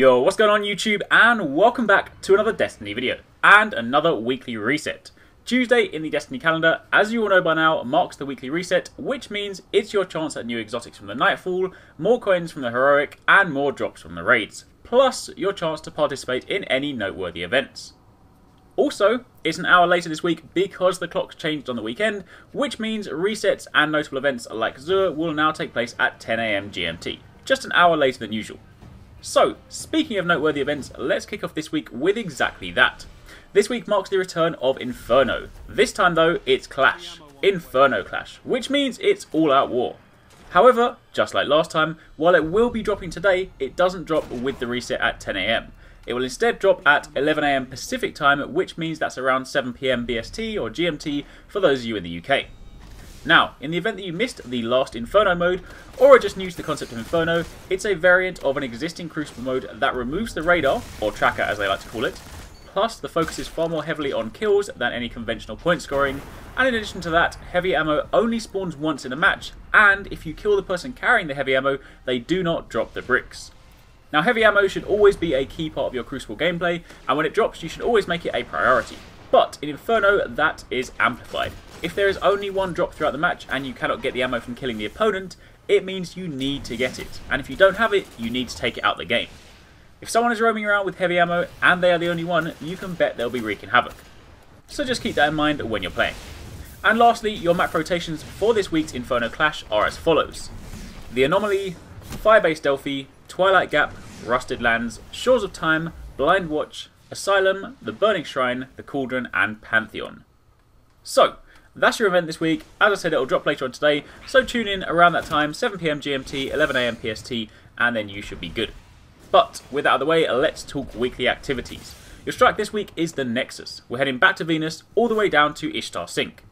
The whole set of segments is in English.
Yo, what's going on YouTube, and welcome back to another Destiny video, and another weekly reset. Tuesday in the Destiny calendar, as you all know by now, marks the weekly reset, which means it's your chance at new exotics from the Nightfall, more coins from the Heroic, and more drops from the raids, plus your chance to participate in any noteworthy events. Also, it's an hour later this week because the clocks changed on the weekend, which means resets and notable events like Zur will now take place at 10 AM GMT, just an hour later than usual. So, speaking of noteworthy events, let's kick off this week with exactly that. This week marks the return of Inferno. This time though, it's Clash. Inferno Clash, which means it's all-out war. However, just like last time, while it will be dropping today, it doesn't drop with the reset at 10 AM. It will instead drop at 11 AM Pacific time, which means that's around 7 PM BST or GMT for those of you in the UK. Now, in the event that you missed the last Inferno mode, or are just new to the concept of Inferno, it's a variant of an existing Crucible mode that removes the radar, or tracker as they like to call it, plus the focus is far more heavily on kills than any conventional point scoring, and in addition to that, heavy ammo only spawns once in a match, and if you kill the person carrying the heavy ammo, they do not drop the bricks. Now, heavy ammo should always be a key part of your Crucible gameplay, and when it drops, you should always make it a priority. But in Inferno, that is amplified. If there is only one drop throughout the match and you cannot get the ammo from killing the opponent, it means you need to get it, and if you don't have it, you need to take it out of the game. If someone is roaming around with heavy ammo and they are the only one, you can bet they'll be wreaking havoc. So just keep that in mind when you're playing. And lastly, your map rotations for this week's Inferno Clash are as follows: the Anomaly, Firebase Delphi, Twilight Gap, Rusted Lands, Shores of Time, Blind Watch, Asylum, the Burning Shrine, the Cauldron, and Pantheon. So, that's your event this week. As I said, it'll drop later on today, so tune in around that time, 7 PM GMT, 11 AM PST, and then you should be good. But, with that out of the way, let's talk weekly activities. Your strike this week is the Nexus. We're heading back to Venus, all the way down to Ishtar Sink.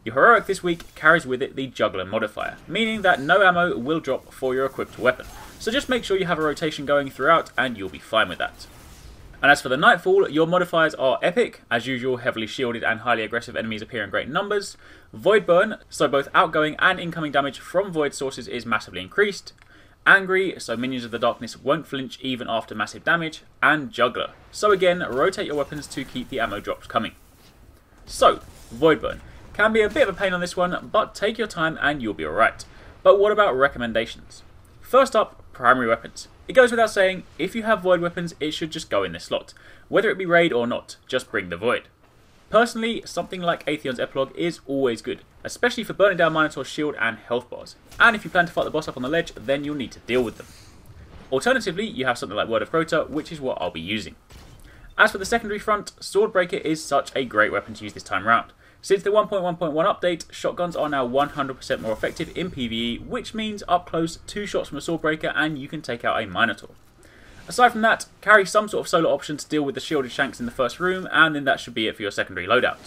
Your Heroic this week carries with it the Juggler modifier, meaning that no ammo will drop for your equipped weapon. So just make sure you have a rotation going throughout, and you'll be fine with that. And as for the Nightfall, your modifiers are Epic, as usual, heavily shielded and highly aggressive enemies appear in great numbers. Void Burn, so both outgoing and incoming damage from Void sources is massively increased. Angry, so minions of the darkness won't flinch even after massive damage. And Juggler, so again, rotate your weapons to keep the ammo drops coming. So, Void Burn. Can be a bit of a pain on this one, but take your time and you'll be alright. But what about recommendations? First up, primary weapons. It goes without saying, if you have Void weapons, it should just go in this slot. Whether it be raid or not, just bring the Void. Personally, something like ATHEON'S Epilogue is always good, especially for burning down Minotaur's shield and health bars. And if you plan to fight the boss up on the ledge, then you'll need to deal with them. Alternatively, you have something like Word of CROTA, which is what I'll be using. As for the secondary front, Swordbreaker is such a great weapon to use this time round. Since the 1.1.1 update, shotguns are now 100% more effective in PvE, which means up close, 2 shots from a Swordbreaker and you can take out a Minotaur. Aside from that, carry some sort of solo option to deal with the shielded shanks in the first room, and then that should be it for your secondary loadout.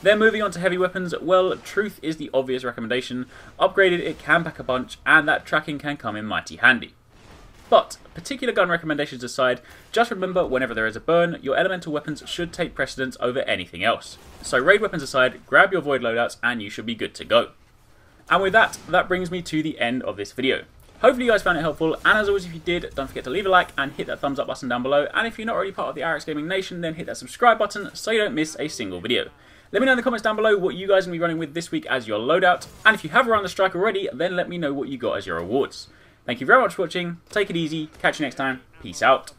Then moving on to heavy weapons, well, Truth is the obvious recommendation. Upgraded, it can pack a bunch, and that tracking can come in mighty handy. But, particular gun recommendations aside, just remember whenever there is a burn, your elemental weapons should take precedence over anything else. So raid weapons aside, grab your Void loadouts and you should be good to go. And with that, that brings me to the end of this video. Hopefully you guys found it helpful, and as always, if you did, don't forget to leave a like and hit that thumbs up button down below, and if you're not already part of the Arekkz Gaming Nation, then hit that subscribe button so you don't miss a single video. Let me know in the comments down below what you guys are going to be running with this week as your loadout, and if you have run the strike already, then let me know what you got as your rewards. Thank you very much for watching, take it easy, catch you next time, peace out.